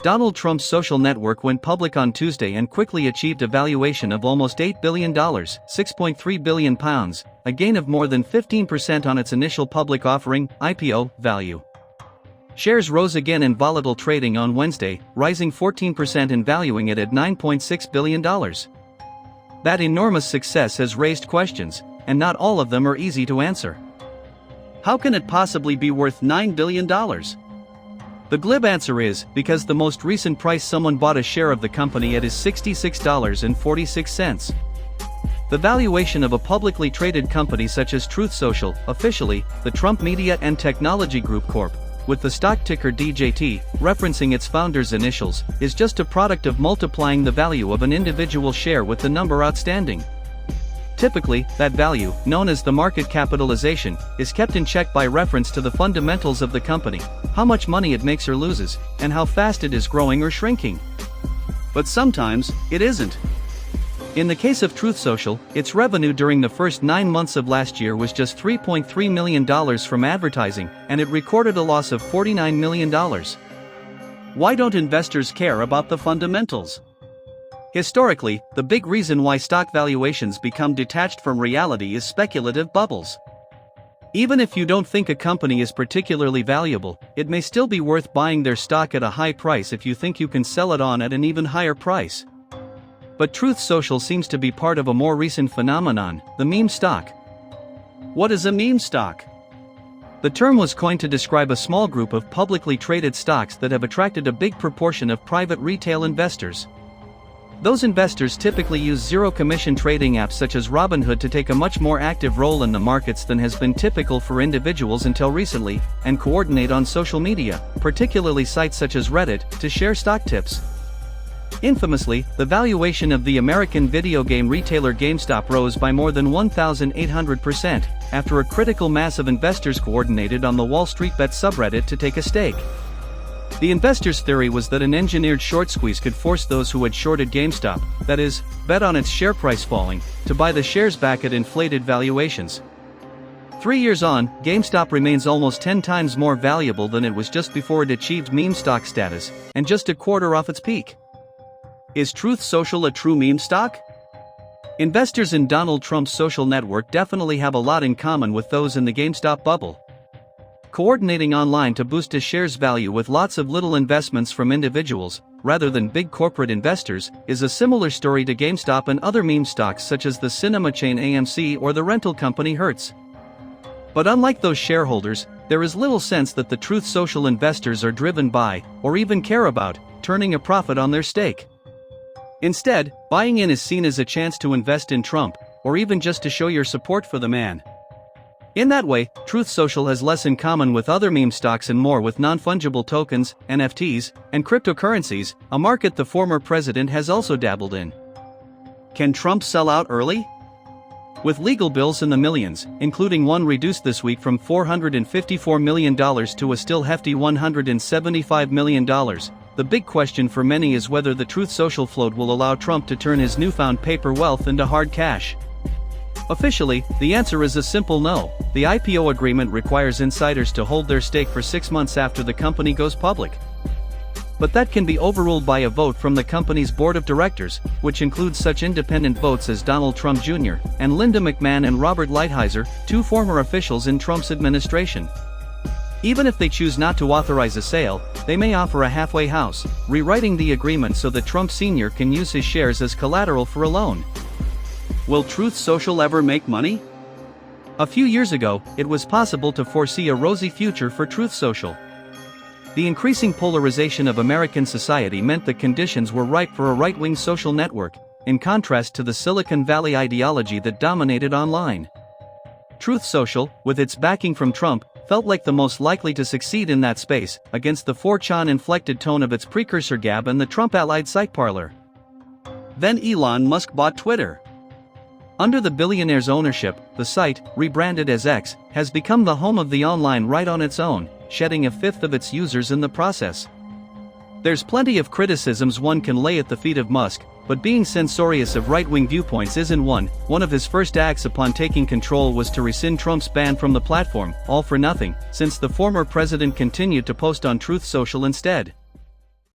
Donald Trump's social network went public on Tuesday and quickly achieved a valuation of almost $8 billion, £6.3 billion, a gain of more than 15% on its initial public offering, IPO, value. Shares rose again in volatile trading on Wednesday, rising 14% and valuing it at $9.6 billion. That enormous success has raised questions, and not all of them are easy to answer. How can it possibly be worth $9 billion? The glib answer is, because the most recent price someone bought a share of the company at is $66.46. The valuation of a publicly traded company such as Truth Social, officially, the Trump Media and Technology Group Corp., with the stock ticker DJT, referencing its founder's initials, is just a product of multiplying the value of an individual share with the number outstanding. Typically, that value, known as the market capitalization, is kept in check by reference to the fundamentals of the company, how much money it makes or loses, and how fast it is growing or shrinking. But sometimes, it isn't. In the case of Truth Social, its revenue during the first 9 months of last year was just $3.3 million from advertising, and it recorded a loss of $49 million. Why don't investors care about the fundamentals? Historically, the big reason why stock valuations become detached from reality is speculative bubbles. Even if you don't think a company is particularly valuable, it may still be worth buying their stock at a high price if you think you can sell it on at an even higher price. But Truth Social seems to be part of a more recent phenomenon, the meme stock. What is a meme stock? The term was coined to describe a small group of publicly traded stocks that have attracted a big proportion of private retail investors. Those investors typically use zero-commission trading apps such as Robinhood to take a much more active role in the markets than has been typical for individuals until recently, and coordinate on social media, particularly sites such as Reddit, to share stock tips. Infamously, the valuation of the American video game retailer GameStop rose by more than 1,800%, after a critical mass of investors coordinated on the Wall Street Bet subreddit to take a stake. The investors' theory was that an engineered short squeeze could force those who had shorted GameStop, that is, bet on its share price falling, to buy the shares back at inflated valuations. 3 years on, GameStop remains almost 10 times more valuable than it was just before it achieved meme stock status, and just a quarter off its peak. Is Truth Social a true meme stock? Investors in Donald Trump's social network definitely have a lot in common with those in the GameStop bubble. Coordinating online to boost a share's value with lots of little investments from individuals, rather than big corporate investors, is a similar story to GameStop and other meme stocks such as the cinema chain AMC or the rental company Hertz. But unlike those shareholders, there is little sense that the Truth Social investors are driven by, or even care about, turning a profit on their stake. Instead, buying in is seen as a chance to invest in Trump, or even just to show your support for the man. In that way, Truth Social has less in common with other meme stocks and more with non-fungible tokens, NFTs, and cryptocurrencies, a market the former president has also dabbled in. Can Trump sell out early? With legal bills in the millions, including one reduced this week from $454 million to a still hefty $175 million, the big question for many is whether the Truth Social float will allow Trump to turn his newfound paper wealth into hard cash. Officially, the answer is a simple no. The IPO agreement requires insiders to hold their stake for 6 months after the company goes public. But that can be overruled by a vote from the company's board of directors, which includes such independent votes as Donald Trump Jr. and Linda McMahon and Robert Lighthizer, 2 former officials in Trump's administration. Even if they choose not to authorize a sale, they may offer a halfway house, rewriting the agreement so that Trump Sr. can use his shares as collateral for a loan. Will Truth Social ever make money? A few years ago, it was possible to foresee a rosy future for Truth Social. The increasing polarization of American society meant the conditions were ripe for a right-wing social network, in contrast to the Silicon Valley ideology that dominated online. Truth Social, with its backing from Trump, felt like the most likely to succeed in that space, against the 4chan-inflected tone of its precursor Gab and the Trump-allied site Parler. Then Elon Musk bought Twitter. Under the billionaire's ownership, the site, rebranded as X, has become the home of the online right on its own, shedding a fifth of its users in the process. There's plenty of criticisms one can lay at the feet of Musk, but being censorious of right-wing viewpoints isn't one. One of his first acts upon taking control was to rescind Trump's ban from the platform, all for nothing, since the former president continued to post on Truth Social instead.